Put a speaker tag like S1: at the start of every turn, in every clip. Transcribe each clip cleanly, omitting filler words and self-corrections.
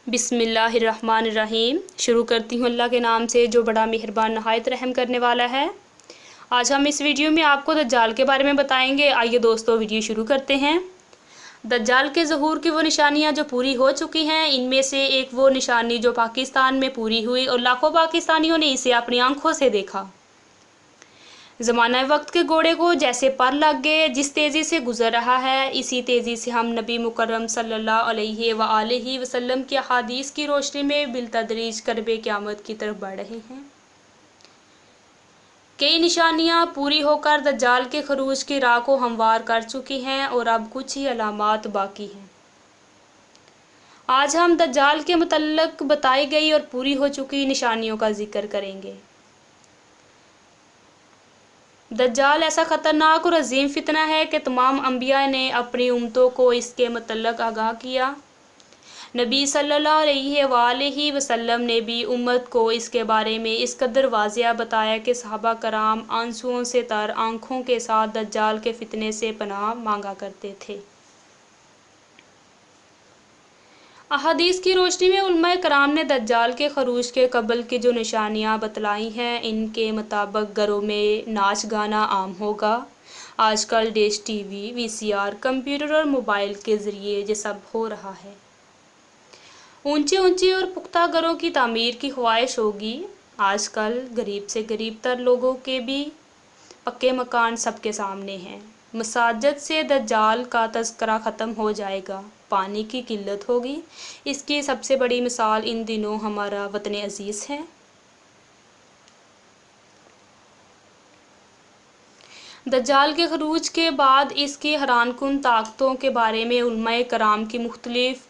S1: बिस्मिल्लाहिर्रहमानिर्रहीम। शुरू करती हूँ अल्लाह के नाम से जो बड़ा मेहरबान नहायत रहम करने वाला है। आज हम इस वीडियो में आपको दज्जाल के बारे में बताएंगे। आइए दोस्तों वीडियो शुरू करते हैं। दज्जाल के ज़हूर की वो निशानियाँ जो पूरी हो चुकी हैं, इनमें से एक वो निशानी जो पाकिस्तान में पूरी हुई और लाखों पाकिस्तानियों ने इसे अपनी आंखों से देखा। ज़माना वक्त के घोड़े को जैसे पर लग गए, जिस तेज़ी से गुज़र रहा है इसी तेज़ी से हम नबी मुकर्रम सल्लल्लाहु अलैहि वसल्लम की अहादीस की रोशनी में बिलतदरीज करबे क़यामत की तरफ बढ़ रहे हैं। कई निशानियां पूरी होकर दज्जाल के खरूज की राह को हमवार कर चुकी हैं और अब कुछ ही अलामात बाकी हैं। आज हम दज्जाल के मुतल्लक बताई गई और पूरी हो चुकी निशानियों का जिक्र करेंगे। दज्जाल ऐसा ख़तरनाक और अजीम फितना है कि तमाम अंबिया ने अपनी उम्मतों को इसके मुतल्लक आगाह किया। नबी सल्लल्लाहु अलैहि वसल्लम ने भी उम्मत को इसके बारे में इस कदर वाज़िया बताया कि सहाबा कराम आंसुओं से तर आँखों के साथ दज्जाल के फितने से पनाह मांगा करते थे। अहादीस की रोशनी में उलमाए कराम ने दज्जाल के खरूज के कबल की जो निशानियां बतलाई हैं, इनके मुताबिक घरों में नाच गाना आम होगा। आजकल डिश टीवी, वीसीआर, कंप्यूटर और मोबाइल के ज़रिए ये सब हो रहा है। ऊंचे ऊंचे और पुख्ता घरों की तामीर की ख्वाहिश होगी। आजकल गरीब से गरीब तर लोगों के भी पक्के मकान सबके सामने हैं। मसाजिद से दज्जाल का तज़किरा ख़त्म हो जाएगा। पानी की किल्लत होगी। इसकी सबसे बड़ी मिसाल इन दिनों हमारा वतन अजीज़ है। दज्जाल के खरूज के बाद इसकी हैरानकुन ताकतों के बारे में उलमाए कराम की मुख्तलिफ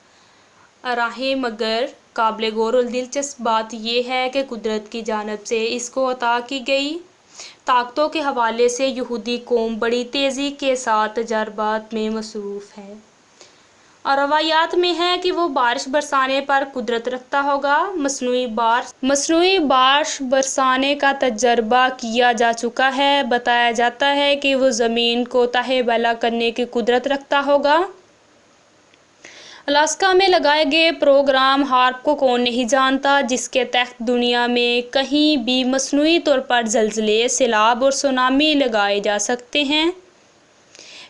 S1: राहें, मगर काबिल गौर और दिलचस्प बात यह है कि कुदरत की जानिब से इसको अता की गई ताकतों के हवाले से यहूदी कौम बड़ी तेज़ी के साथ तजर्बात में मसरूफ़ है और रवायात में है कि वो बारिश बरसाने पर कुदरत रखता होगा। मसनूई बारिश बरसाने का तजर्बा किया जा चुका है। बताया जाता है कि वो ज़मीन को तहे बला करने की कुदरत रखता होगा। अलास्का में लगाए गए प्रोग्राम हार्प को कौन नहीं जानता, जिसके तहत दुनिया में कहीं भी मसनूई तौर पर ज़लज़ले, सैलाब और सुनामी लगाए जा सकते हैं।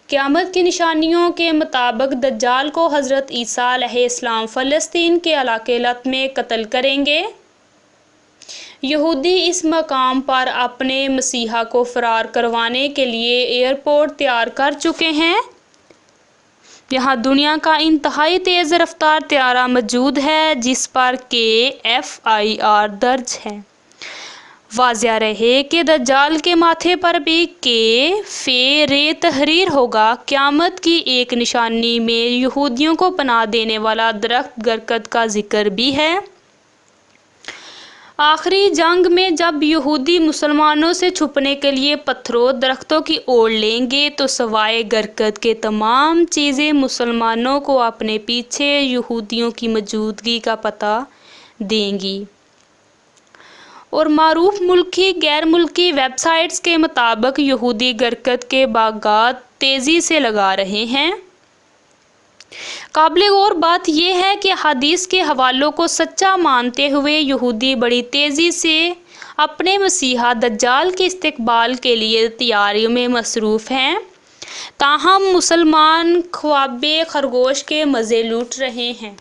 S1: क़यामत की निशानियों के मुताबिक दज्जाल को हज़रत ईसा अलैहिस्सलाम फ़लस्तीन के इलाके लत में कत्ल करेंगे। यहूदी इस मकाम पर अपने मसीहा को फ़रार करवाने के लिए एयरपोर्ट तैयार कर चुके हैं। यहाँ दुनिया का इंतहाई तेज़ रफ्तार त्यारा मौजूद है जिस पर KFIR दर्ज है। वाज़िया रहे कि दज्जाल के माथे पर भी फ़े तहरीर होगा। क़यामत की एक निशानी में यहूदियों को पनाह देने वाला दरख्त गरकद का जिक्र भी है। आखिरी जंग में जब यहूदी मुसलमानों से छुपने के लिए पत्थरों दरख्तों की ओर लेंगे तो सवाए गरकद के तमाम चीज़ें मुसलमानों को अपने पीछे यहूदियों की मौजूदगी का पता देंगी। और मारूफ मुल्की गैर मुल्की वेबसाइट्स के मुताबिक यहूदी गरकद के बागात तेज़ी से लगा रहे हैं। काबिल गौर बात यह है कि हदीस के हवालों को सच्चा मानते हुए यहूदी बड़ी तेज़ी से अपने मसीहा दज्जाल के इस्तकबाल के लिए तैयारियों में मसरूफ़ हैं। ताहम मुसलमान ख्वाबे खरगोश के मज़े लूट रहे हैं।